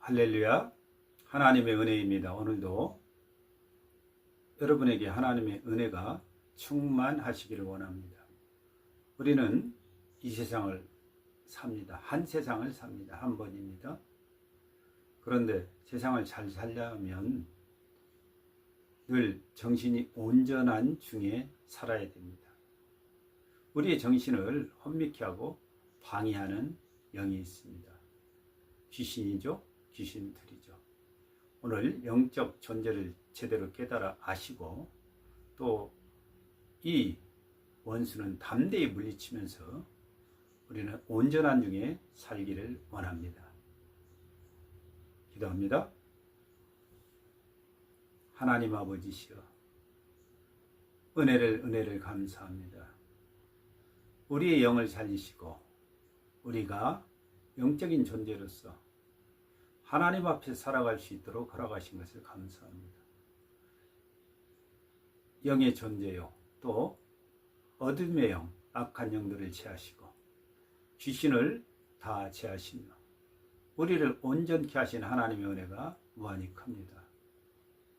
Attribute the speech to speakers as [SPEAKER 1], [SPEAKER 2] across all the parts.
[SPEAKER 1] 할렐루야. 하나님의 은혜입니다. 오늘도 여러분에게 하나님의 은혜가 충만하시기를 원합니다. 우리는 이 세상을 삽니다. 한 세상을 삽니다. 한 번입니다. 그런데 세상을 잘 살려면 늘 정신이 온전한 중에 살아야 됩니다. 우리의 정신을 혼미케 하고 방해하는 영이 있습니다. 귀신이죠. 귀신들이죠. 오늘 영적 존재를 제대로 깨달아 아시고 또 이 원수는 담대히 물리치면서 우리는 온전한 중에 살기를 원합니다. 기도합니다. 하나님 아버지시여, 은혜를 감사합니다. 우리의 영을 살리시고 우리가 영적인 존재로서 하나님 앞에 살아갈 수 있도록 허락하신 것을 감사합니다. 영의 존재요, 또 어둠의 영, 악한 영들을 제하시고 귀신을 다 제하시며 우리를 온전케 하신 하나님의 은혜가 무한히 큽니다.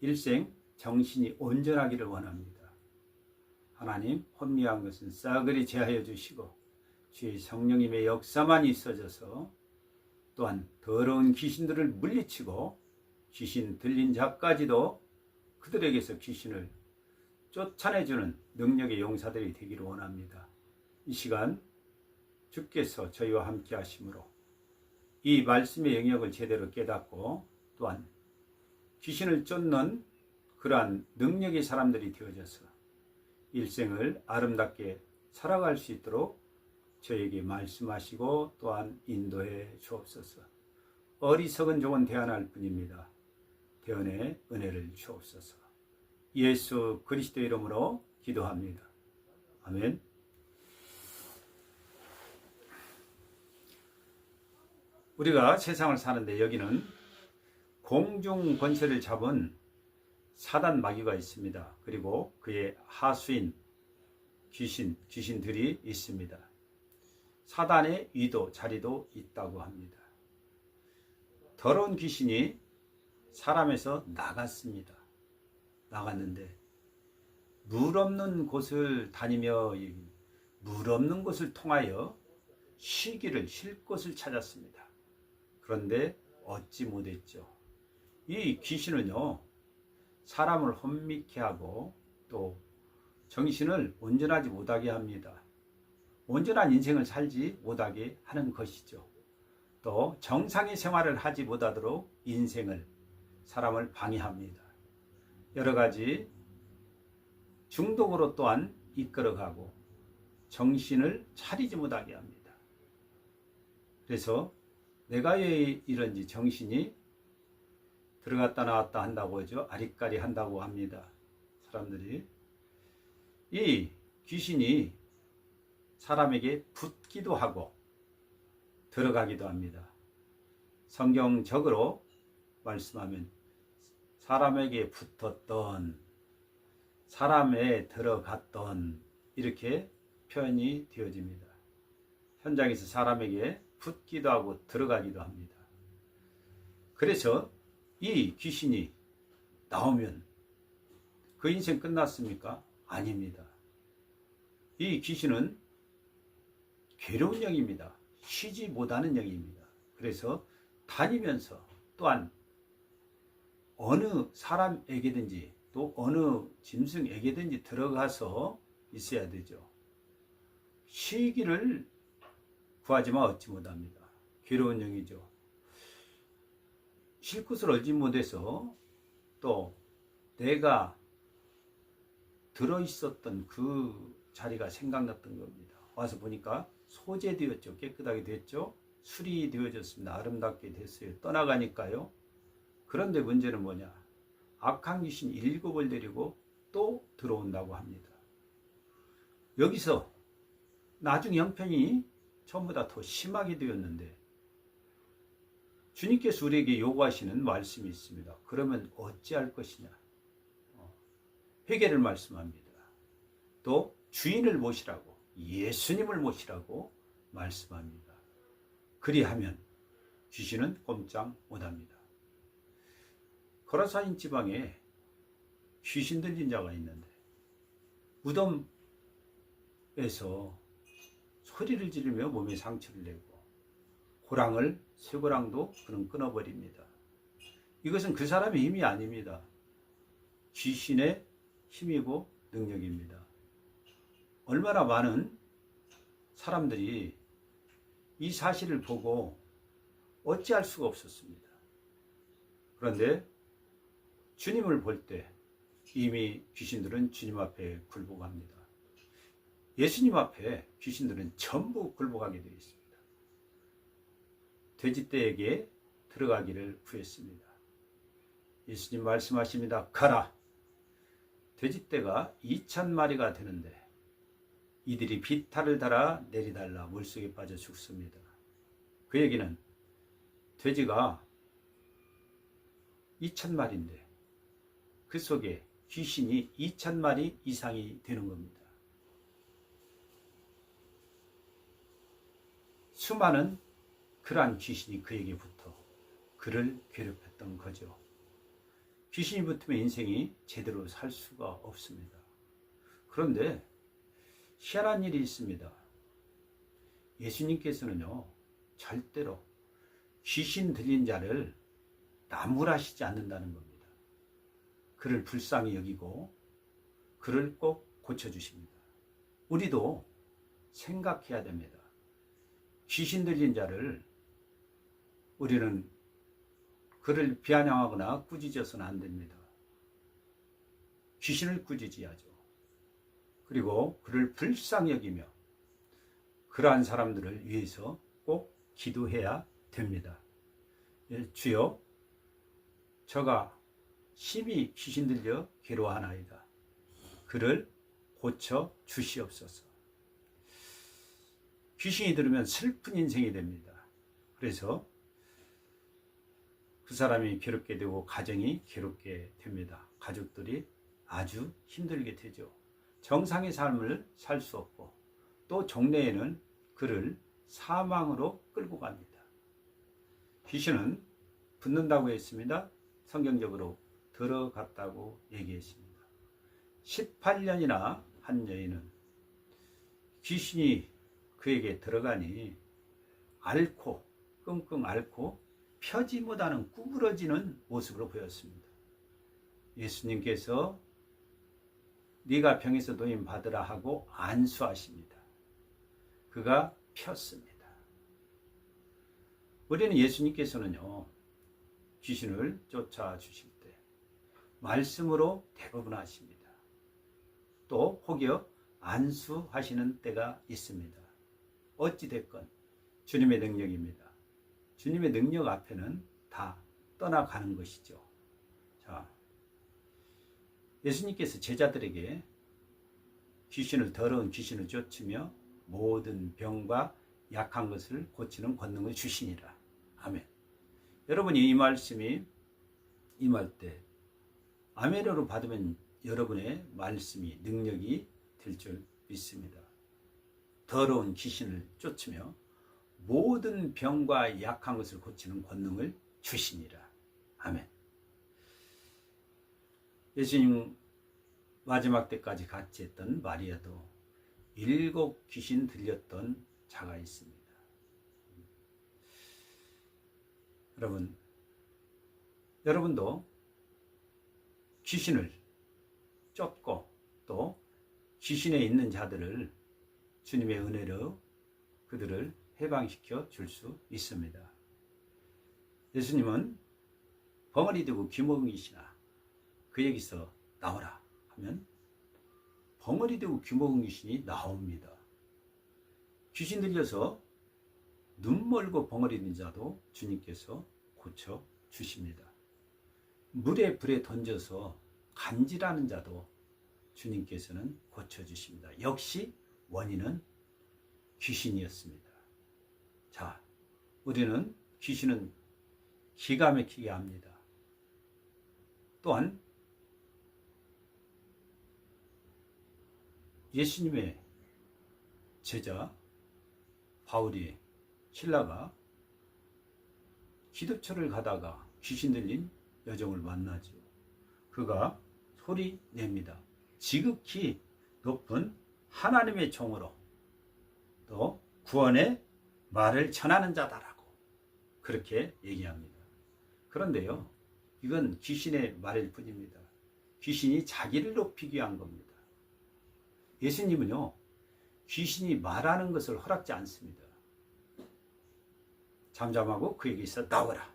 [SPEAKER 1] 일생 정신이 온전하기를 원합니다. 하나님, 혼미한 것은 싸그리 제하여 주시고 주의 성령님의 역사만 있어져서 또한 더러운 귀신들을 물리치고 귀신 들린 자까지도 그들에게서 귀신을 쫓아내주는 능력의 용사들이 되기를 원합니다. 이 시간 주께서 저희와 함께 하심으로 이 말씀의 영역을 제대로 깨닫고 또한 귀신을 쫓는 그러한 능력의 사람들이 되어져서 일생을 아름답게 살아갈 수 있도록 저에게 말씀하시고 또한 인도해 주옵소서. 어리석은 종은 대안할 뿐입니다. 대언의 은혜를 주옵소서. 예수 그리스도 이름으로 기도합니다. 아멘. 우리가 세상을 사는데 여기는 공중 권세를 잡은 사단 마귀가 있습니다. 그리고 그의 하수인 귀신들이 있습니다. 사단의 위도, 자리도 있다고 합니다. 더러운 귀신이 사람에서 나갔는데 물 없는 곳을 다니며 물 없는 곳을 통하여 쉴 곳을 찾았습니다. 그런데 얻지 못했죠. 이 귀신은요, 사람을 혼미케 하고 또 정신을 온전하지 못하게 합니다. 온전한 인생을 살지 못하게 하는 것이죠. 또 정상의 생활을 하지 못하도록 사람을 방해합니다. 여러 가지 중독으로 또한 이끌어가고 정신을 차리지 못하게 합니다. 그래서 내가 왜 이런지 정신이 들어갔다 나왔다 한다고 하죠. 아리까리 한다고 합니다. 사람들이. 이 귀신이 사람에게 붙기도 하고 들어가기도 합니다. 성경적으로 말씀하면 사람에게 붙었던, 사람에 들어갔던 이렇게 표현이 되어집니다. 현장에서 사람에게 붙기도 하고 들어가기도 합니다. 그래서 이 귀신이 나오면 그 인생 끝났습니까? 아닙니다. 이 귀신은 괴로운 영입니다. 쉬지 못하는 영입니다. 그래서 다니면서 또한 어느 사람에게든지 또 어느 짐승에게든지 들어가서 있어야 되죠. 쉬기를 구하지만 얻지 못합니다. 괴로운 영이죠. 쉴 곳을 얻지 못해서 또 내가 들어있었던 그 자리가 생각났던 겁니다. 와서 보니까 소재되었죠. 깨끗하게 됐죠. 수리되어졌습니다. 아름답게 됐어요. 떠나가니까요. 그런데 문제는 뭐냐? 악한 귀신 7을 데리고 또 들어온다고 합니다. 여기서 나중 형편이 전보다 더 심하게 되었는데 주님께서 우리에게 요구하시는 말씀이 있습니다. 그러면 어찌할 것이냐? 회개를 말씀합니다. 또 주인을 모시라고, 예수님을 모시라고 말씀합니다. 그리하면 귀신은 꼼짝 못합니다. 거라사인 지방에 귀신 들린 자가 있는데 무덤에서 소리를 지르며 몸에 상처를 내고 고랑을 쇠고랑도 그는 끊어버립니다. 이것은 그 사람의 힘이 아닙니다. 귀신의 힘이고 능력입니다. 얼마나 많은 사람들이 이 사실을 보고 어찌할 수가 없었습니다. 그런데 주님을 볼 때 이미 귀신들은 주님 앞에 굴복합니다. 예수님 앞에 귀신들은 전부 굴복하게 되어 있습니다. 돼지떼에게 들어가기를 구했습니다. 예수님 말씀하십니다. 가라. 돼지떼가 2,000마리가 되는데 이들이 비탈을 달아 내리달라 물속에 빠져 죽습니다. 그 얘기는 돼지가 2,000마리인데 그 속에 귀신이 2,000마리 이상이 되는 겁니다. 수많은 그러한 귀신이 그에게 붙어 그를 괴롭혔던 거죠. 귀신이 붙으면 인생이 제대로 살 수가 없습니다. 그런데 희한한 일이 있습니다. 예수님께서는요, 절대로 귀신 들린 자를 나무라시지 않는다는 겁니다. 그를 불쌍히 여기고 그를 꼭 고쳐주십니다. 우리도 생각해야 됩니다. 귀신 들린 자를 우리는 그를 비아냥하거나 꾸짖어서는 안 됩니다. 귀신을 꾸짖어야죠. 그리고 그를 불쌍히 여기며 그러한 사람들을 위해서 꼭 기도해야 됩니다. 주여, 저가 심히 귀신 들려 괴로워하나이다. 그를 고쳐 주시옵소서. 귀신이 들으면 슬픈 인생이 됩니다. 그래서 그 사람이 괴롭게 되고 가정이 괴롭게 됩니다. 가족들이 아주 힘들게 되죠. 정상의 삶을 살 수 없고 또 종래에는 그를 사망으로 끌고 갑니다. 귀신은 붙는다고 했습니다. 성경적으로 들어갔다고 얘기했습니다. 18년이나 한 여인은 귀신이 그에게 들어가니 앓고 끙끙 앓고 펴지 못하는 구부러지는 모습으로 보였습니다. 예수님께서 네가 병에서 노임 받으라 하고 안수하십니다. 그가 폈습니다. 우리는 예수님께서는요, 귀신을 쫓아주실 때 말씀으로 대부분 하십니다. 또 혹여 안수하시는 때가 있습니다. 어찌됐건 주님의 능력입니다. 주님의 능력 앞에는 다 떠나가는 것이죠. 자, 예수님께서 제자들에게 더러운 귀신을 쫓으며 모든 병과 약한 것을 고치는 권능을 주시니라. 아멘. 여러분이 이 말씀이 임할 때 아멘으로 받으면 여러분의 말씀이 능력이 될 줄 믿습니다. 더러운 귀신을 쫓으며 모든 병과 약한 것을 고치는 권능을 주시니라. 아멘. 예수님 마지막 때까지 같이 했던 마리아도 7 귀신 들렸던 자가 있습니다. 여러분도 귀신을 쫓고 또 귀신에 있는 자들을 주님의 은혜로 그들을 해방시켜 줄 수 있습니다. 예수님은 벙어리 되고 귀먹은 귀신아 그에게서 나오라 하면 벙어리 되고 귀먹은 귀신이 나옵니다. 귀신 들려서 눈 멀고 벙어리 된 자도 주님께서 고쳐 주십니다. 물에 불에 던져서 간질하는 자도 주님께서는 고쳐 주십니다. 역시 원인은 귀신이었습니다. 자, 우리는 귀신은 기가 막히게 합니다. 또한 예수님의 제자 바울이 신라가 기도처를 가다가 귀신 들린 여종을 만나죠. 그가 소리 냅니다. 지극히 높은 하나님의 종으로 또 구원의 말을 전하는 자다라고 그렇게 얘기합니다. 그런데요, 이건 귀신의 말일 뿐입니다. 귀신이 자기를 높이기 위한 겁니다. 예수님은요, 귀신이 말하는 것을 허락지 않습니다. 잠잠하고 그에게서 나오라.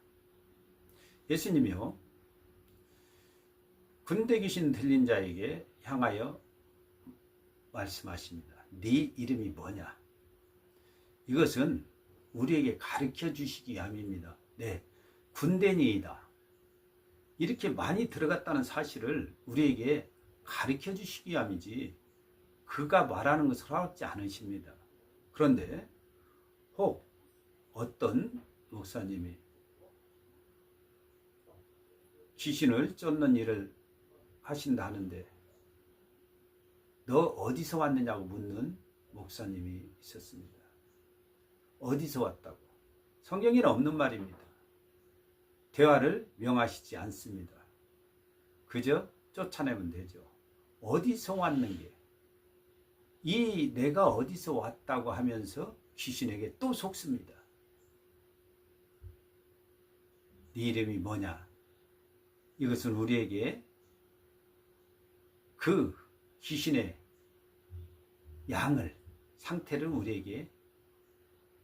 [SPEAKER 1] 예수님이요, 군대 귀신 들린 자에게 향하여 말씀하십니다. 네 이름이 뭐냐? 이것은 우리에게 가르쳐 주시기 위함입니다. 네, 군대니이다. 이렇게 많이 들어갔다는 사실을 우리에게 가르쳐 주시기 위함이지 그가 말하는 것을 허락지 않으십니다. 그런데 혹 어떤 목사님이 귀신을 쫓는 일을 하신다는데 너 어디서 왔느냐고 묻는 목사님이 있었습니다. 어디서 왔다고? 성경에는 없는 말입니다. 대화를 명하시지 않습니다. 그저 쫓아내면 되죠. 어디서 왔는 게? 이 내가 어디서 왔다고 하면서 귀신에게 또 속습니다. 네 이름이 뭐냐? 이것은 우리에게 그 귀신의 상태를 우리에게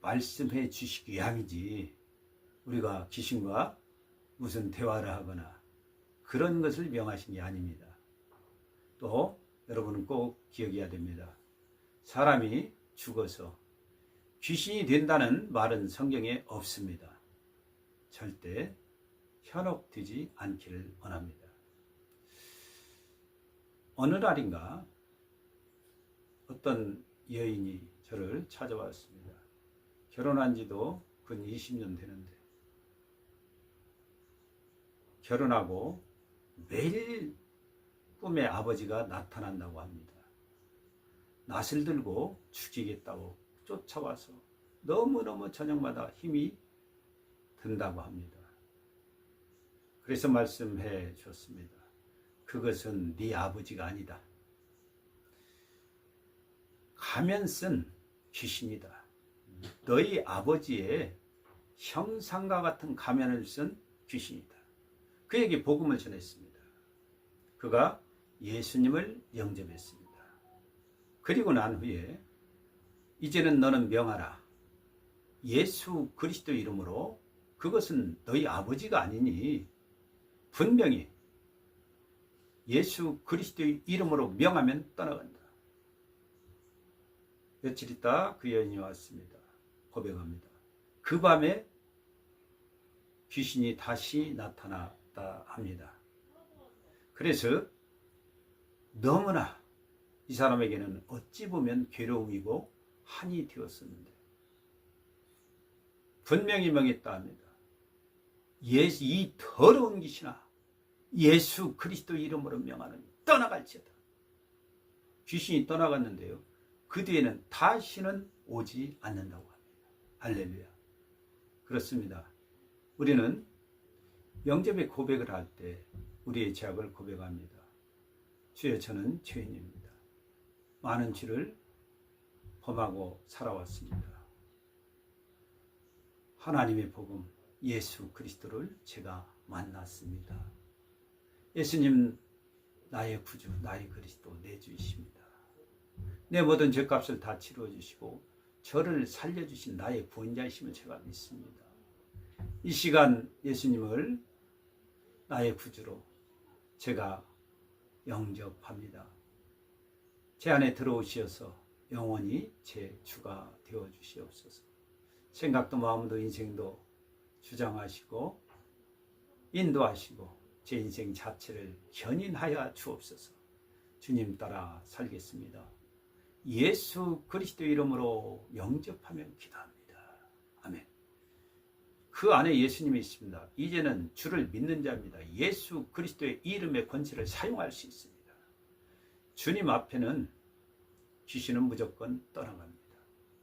[SPEAKER 1] 말씀해 주시기 위함이지 우리가 귀신과 무슨 대화를 하거나 그런 것을 명하신 게 아닙니다. 또 여러분은 꼭 기억해야 됩니다. 사람이 죽어서 귀신이 된다는 말은 성경에 없습니다. 절대 현혹되지 않기를 원합니다. 어느 날인가 어떤 여인이 저를 찾아왔습니다. 결혼한 지도 근 20년 되는데 결혼하고 매일 꿈에 아버지가 나타난다고 합니다. 낫을 들고 죽이겠다고 쫓아와서 너무너무 저녁마다 힘이 든다고 합니다. 그래서 말씀해 줬습니다. 그것은 네 아버지가 아니다. 가면 쓴 귀신이다. 너희 아버지의 형상과 같은 가면을 쓴 귀신이다. 그에게 복음을 전했습니다. 그가 예수님을 영접했습니다. 그리고 난 후에 이제는 너는 명하라. 예수 그리스도 이름으로 그것은 너희 아버지가 아니니 분명히 예수 그리스도의 이름으로 명하면 떠나간다. 며칠 있다 그 여인이 왔습니다. 고백합니다. 그 밤에 귀신이 다시 나타났다 합니다. 그래서 너무나 이 사람에게는 어찌 보면 괴로움이고 한이 되었었는데 분명히 명했다 합니다. 이 더러운 귀신아 예수 그리스도 이름으로 명하노니 떠나갈지어다. 귀신이 떠나갔는데요. 그 뒤에는 다시는 오지 않는다고 합니다. 할렐루야. 그렇습니다. 우리는 영접의 고백을 할 때 우리의 죄악을 고백합니다. 주여 저는 죄인입니다. 많은 죄를 범하고 살아왔습니다. 하나님의 복음 예수 그리스도를 제가 만났습니다. 예수님 나의 구주 나의 그리스도 내 주이십니다. 내 모든 죄값을 다 치루어 주시고 저를 살려주신 나의 구원자이심을 제가 믿습니다. 이 시간 예수님을 나의 구주로 제가 영접합니다. 제 안에 들어오시어서 영원히 제 주가 되어 주시옵소서. 생각도 마음도 인생도 주장하시고 인도하시고 제 인생 자체를 견인하여 주옵소서. 주님 따라 살겠습니다. 예수 그리스도 이름으로 영접하며 기도합니다. 아멘. 그 안에 예수님이 있습니다. 이제는 주를 믿는 자입니다. 예수 그리스도의 이름의 권세를 사용할 수 있습니다. 주님 앞에는 귀신은 무조건 떠나갑니다.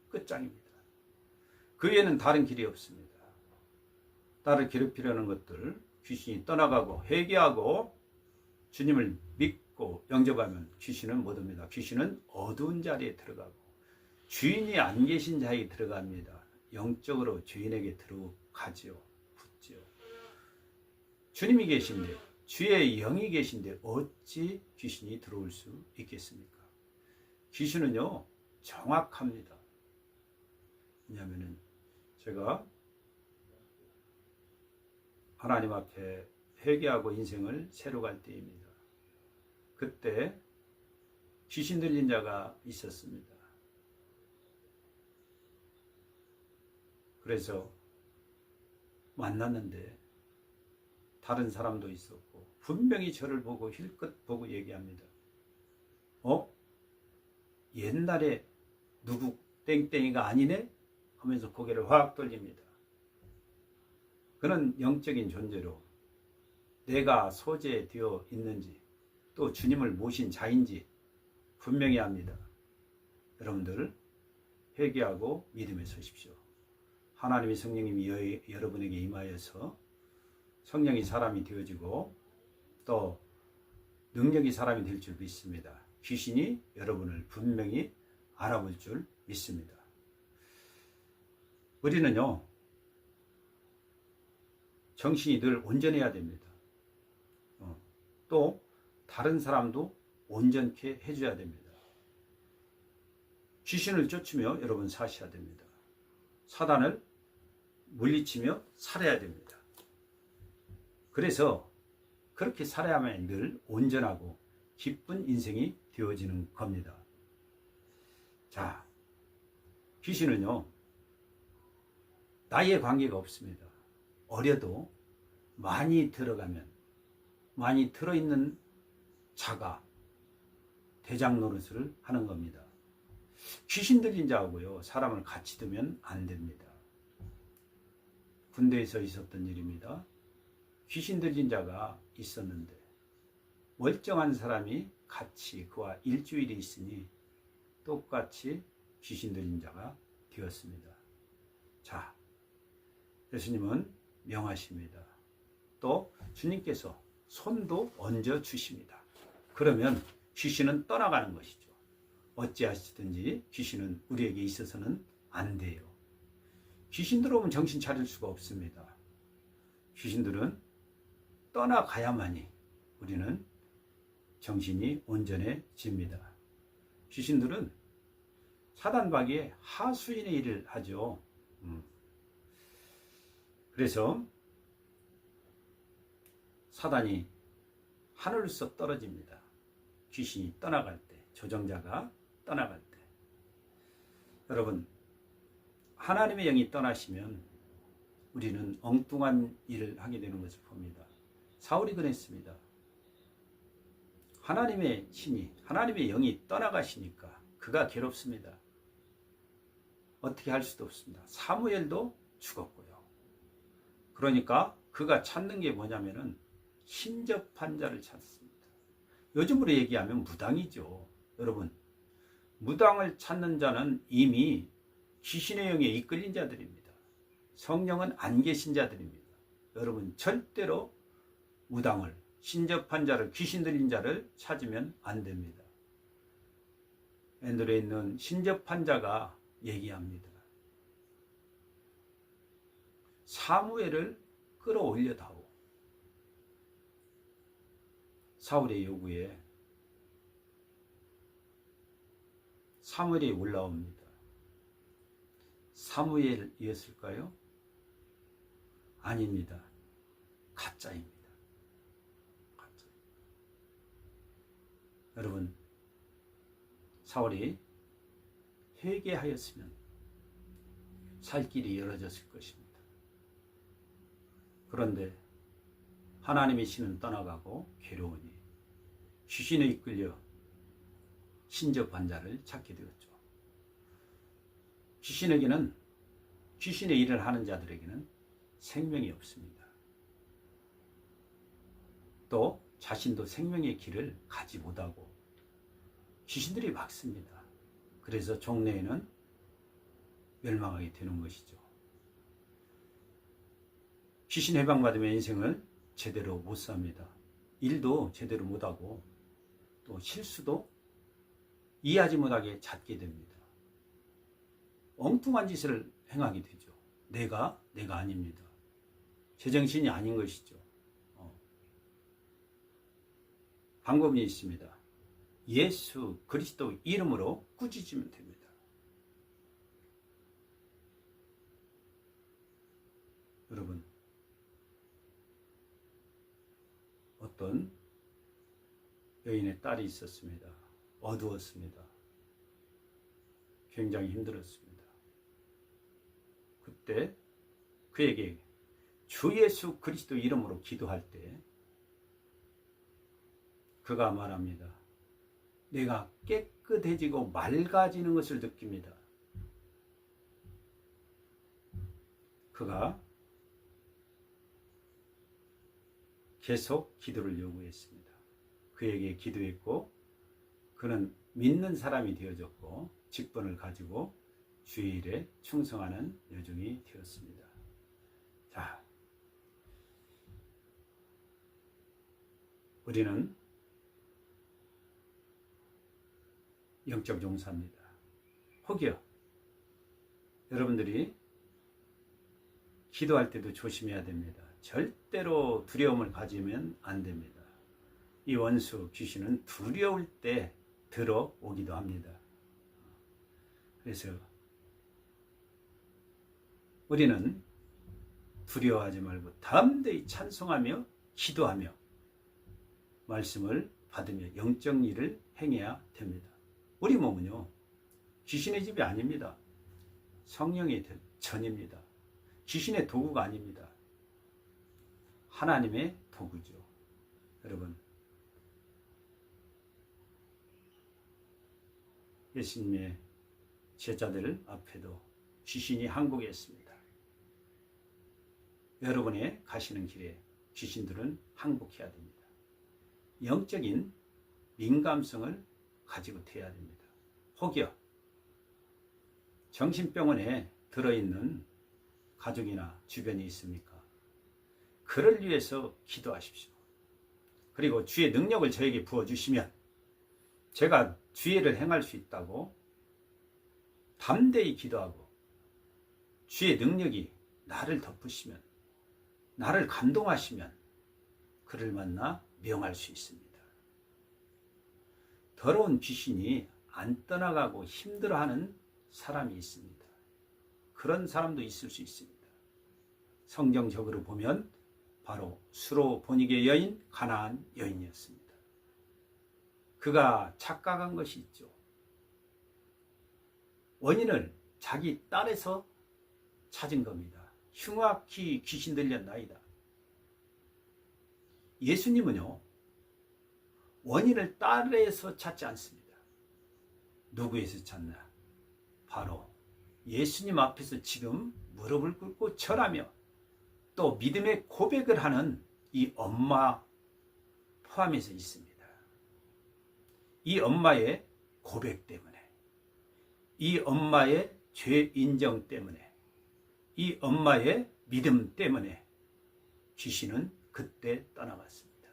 [SPEAKER 1] 끝장입니다. 그 외에는 다른 길이 없습니다. 나를 괴롭히려는 것들, 귀신이 떠나가고 회개하고 주님을 믿고 영접하면 귀신은 못 옵니다. 귀신은 어두운 자리에 들어가고 주인이 안 계신 자리에 들어갑니다. 영적으로 주인에게 들어가지요. 붙지요. 주님이 계신데 주의 영이 계신데 어찌 귀신이 들어올 수 있겠습니까? 귀신은요 정확합니다. 왜냐하면 제가 하나님 앞에 회개하고 인생을 새로 갈 때입니다. 그때 귀신 들린 자가 있었습니다. 그래서 만났는데 다른 사람도 있었고 분명히 저를 보고 힐끗 보고 얘기합니다. 옛날에 누구 땡땡이가 아니네? 하면서 고개를 확 돌립니다. 그는 영적인 존재로 내가 소재되어 있는지 또 주님을 모신 자인지 분명히 합니다. 여러분들 회개하고 믿음에 서십시오. 하나님의 성령님이 여러분에게 임하여서 성령이 사람이 되어지고 또 능력이 사람이 될 줄 믿습니다. 귀신이 여러분을 분명히 알아볼 줄 믿습니다. 우리는요 정신이 늘 온전해야 됩니다. 또 다른 사람도 온전케 해줘야 됩니다. 귀신을 쫓으며 여러분 사셔야 됩니다. 사단을 물리치며 살아야 됩니다. 그래서 그렇게 살아야만 늘 온전하고 기쁜 인생이 되어지는 겁니다. 자, 귀신은요 나이에 관계가 없습니다. 어려도 많이 들어가면 많이 들어있는 자가 대장 노릇을 하는 겁니다. 귀신 들린 자하고요 사람을 같이 두면 안 됩니다. 군대에서 있었던 일입니다. 귀신 들린 자가 있었는데 멀쩡한 사람이 같이 그와 일주일이 있으니 똑같이 귀신 들린 자가 되었습니다. 자, 예수님은 명하십니다. 또 주님께서 손도 얹어 주십니다. 그러면 귀신은 떠나가는 것이죠. 어찌하시든지 귀신은 우리에게 있어서는 안 돼요. 귀신 들어오면 정신 차릴 수가 없습니다. 귀신들은 떠나가야만이 우리는 정신이 온전해집니다. 귀신들은 사단박이에 하수인의 일을 하죠. 그래서 사단이 하늘에서 떨어집니다. 귀신이 떠나갈 때, 조정자가 떠나갈 때. 여러분, 하나님의 영이 떠나시면 우리는 엉뚱한 일을 하게 되는 것을 봅니다. 사울이 그랬습니다. 하나님의 힘이, 하나님의 영이 떠나가시니까 그가 괴롭습니다. 어떻게 할 수도 없습니다. 사무엘도 죽었고요. 그러니까 그가 찾는 게 뭐냐면은 신접한 자를 찾습니다. 요즘으로 얘기하면 무당이죠. 여러분, 무당을 찾는 자는 이미 귀신의 영에 이끌린 자들입니다. 성령은 안 계신 자들입니다. 여러분, 절대로 무당을, 신접한 자를, 귀신 들린 자를 찾으면 안 됩니다. 엔드로에 있는 신접한 자가 얘기합니다. 사무엘을 끌어올려다오. 사울의 요구에 사무엘이 올라옵니다. 사무엘이었을까요? 아닙니다. 가짜입니다. 가짜. 여러분, 사울이 회개하였으면 살 길이 열어졌을 것입니다. 그런데 하나님의 신은 떠나가고 괴로우니 귀신에 이끌려 신접한 자를 찾게 되었죠. 귀신에게는, 귀신의 일을 하는 자들에게는 생명이 없습니다. 또 자신도 생명의 길을 가지 못하고 귀신들이 막습니다. 그래서 종래에는 멸망하게 되는 것이죠. 귀신 해방받으면 인생을 제대로 못 삽니다. 일도 제대로 못하고 또 실수도 이해하지 못하게 잦게 됩니다. 엉뚱한 짓을 행하게 되죠. 내가 아닙니다. 제정신이 아닌 것이죠. 방법이 있습니다. 예수 그리스도 이름으로 꾸짖으면 됩니다. 여러분, 어떤 여인의 딸이 있었습니다. 어두웠습니다. 굉장히 힘들었습니다. 그때 그에게 주 예수 그리스도 이름으로 기도할 때 그가 말합니다. 내가 깨끗해지고 맑아지는 것을 느낍니다. 그가 계속 기도를 요구했습니다. 그에게 기도했고 그는 믿는 사람이 되어졌고 직분을 가지고 주일에 충성하는 여종이 되었습니다. 자, 우리는 영적 용사입니다. 혹여 여러분들이 기도할 때도 조심해야 됩니다. 절대로 두려움을 가지면 안 됩니다. 이 원수 귀신은 두려울 때 들어오기도 합니다. 그래서 우리는 두려워하지 말고 담대히 찬송하며 기도하며 말씀을 받으며 영적 일을 행해야 됩니다. 우리 몸은요, 귀신의 집이 아닙니다. 성령의 전입니다. 귀신의 도구가 아닙니다. 하나님의 도구죠. 여러분, 예수님의 제자들 앞에도 귀신이 항복했습니다. 여러분의 가시는 길에 귀신들은 항복해야 됩니다. 영적인 민감성을 가지고 돼야 됩니다. 혹여 정신병원에 들어있는 가족이나 주변이 있습니까? 그를 위해서 기도하십시오. 그리고 주의 능력을 저에게 부어주시면 제가 주의를 행할 수 있다고 담대히 기도하고 주의 능력이 나를 덮으시면, 나를 감동하시면 그를 만나 명할 수 있습니다. 더러운 귀신이 안 떠나가고 힘들어하는 사람이 있습니다. 그런 사람도 있을 수 있습니다. 성경적으로 보면 바로 수로 보니게 여인 가나안 여인이었습니다. 그가 착각한 것이 있죠. 원인을 자기 딸에서 찾은 겁니다. 흉악히 귀신 들렸나이다. 예수님은요, 원인을 딸에서 찾지 않습니다. 누구에서 찾나? 바로 예수님 앞에서 지금 무릎을 꿇고 절하며 또 믿음의 고백을 하는 이 엄마 포함해서 있습니다. 이 엄마의 고백 때문에, 이 엄마의 죄 인정 때문에, 이 엄마의 믿음 때문에 귀신은 그때 떠나갔습니다.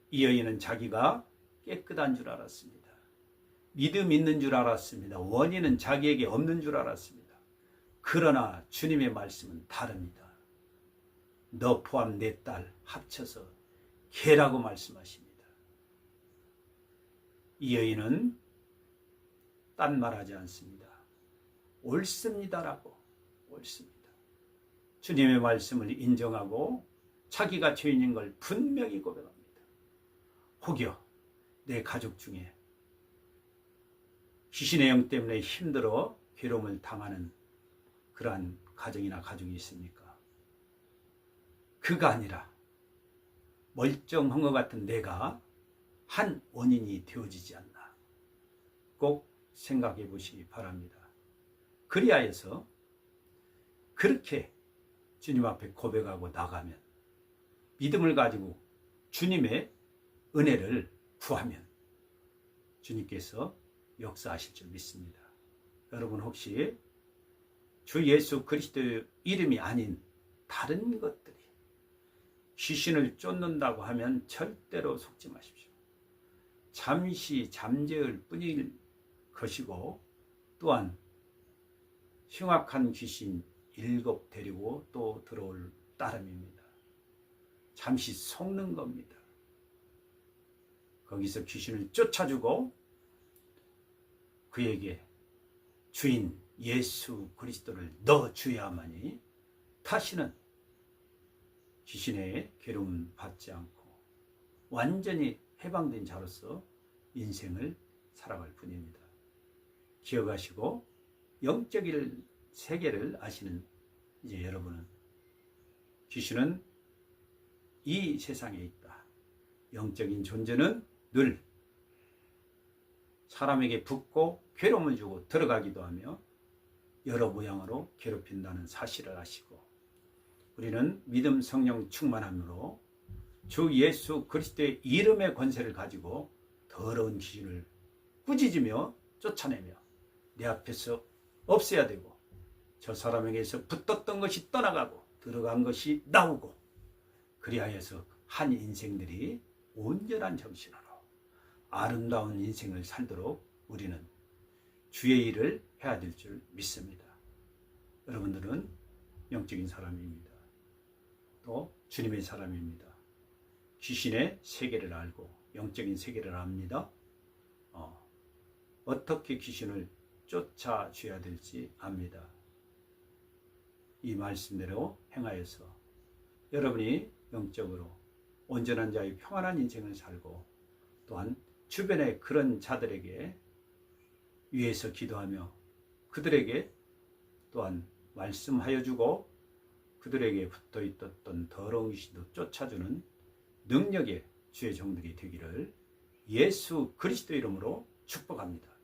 [SPEAKER 1] 이 여인은 자기가 깨끗한 줄 알았습니다. 믿음 있는 줄 알았습니다. 원인은 자기에게 없는 줄 알았습니다. 그러나 주님의 말씀은 다릅니다. 너 포함 내 딸 합쳐서 개라고 말씀하십니다. 이 여인은 딴 말하지 않습니다. 옳습니다라고, 옳습니다. 주님의 말씀을 인정하고 자기가 죄인인 걸 분명히 고백합니다. 혹여 내 가족 중에 귀신의 영 때문에 힘들어 괴로움을 당하는 그러한 가정이나 가족이 있습니까? 그가 아니라 멀쩡한 것 같은 내가 한 원인이 되어지지 않나 꼭 생각해 보시기 바랍니다. 그리하여서 그렇게 주님 앞에 고백하고 나가면, 믿음을 가지고 주님의 은혜를 구하면 주님께서 역사하실 줄 믿습니다. 여러분, 혹시 주 예수 그리스도의 이름이 아닌 다른 것들이 귀신을 쫓는다고 하면 절대로 속지 마십시오. 잠시 잠재울 뿐일 것이고, 또한 흉악한 귀신 7 데리고 또 들어올 따름입니다. 잠시 속는 겁니다. 거기서 귀신을 쫓아주고 그에게 주인 예수 그리스도를 넣어줘야만이 다시는 귀신의 괴로움 받지 않고 완전히 해방된 자로서 인생을 살아갈 뿐입니다. 기억하시고 영적인 세계를 아시는 이제 여러분은 귀신은 이 세상에 있다. 영적인 존재는 늘 사람에게 붙고 괴로움을 주고 들어가기도 하며 여러 모양으로 괴롭힌다는 사실을 아시고, 우리는 믿음 성령 충만함으로 주 예수 그리스도의 이름의 권세를 가지고 더러운 귀신을 꾸짖으며 쫓아내며 내 앞에서 없애야 되고, 저 사람에게서 붙었던 것이 떠나가고 들어간 것이 나오고, 그리하여서 한 인생들이 온전한 정신으로 아름다운 인생을 살도록 우리는 주의 일을 해야 될 줄 믿습니다. 여러분들은 영적인 사람입니다. 또 주님의 사람입니다. 귀신의 세계를 알고 영적인 세계를 압니다. 어떻게 귀신을 쫓아줘야 될지 압니다. 이 말씀대로 행하여서 여러분이 영적으로 온전한 자의 평안한 인생을 살고, 또한 주변의 그런 자들에게 위해서 기도하며 그들에게 또한 말씀하여 주고 그들에게 붙어 있었던 더러운 귀신도 쫓아주는 능력의 주의 종들이 되기를 예수 그리스도 이름으로 축복합니다.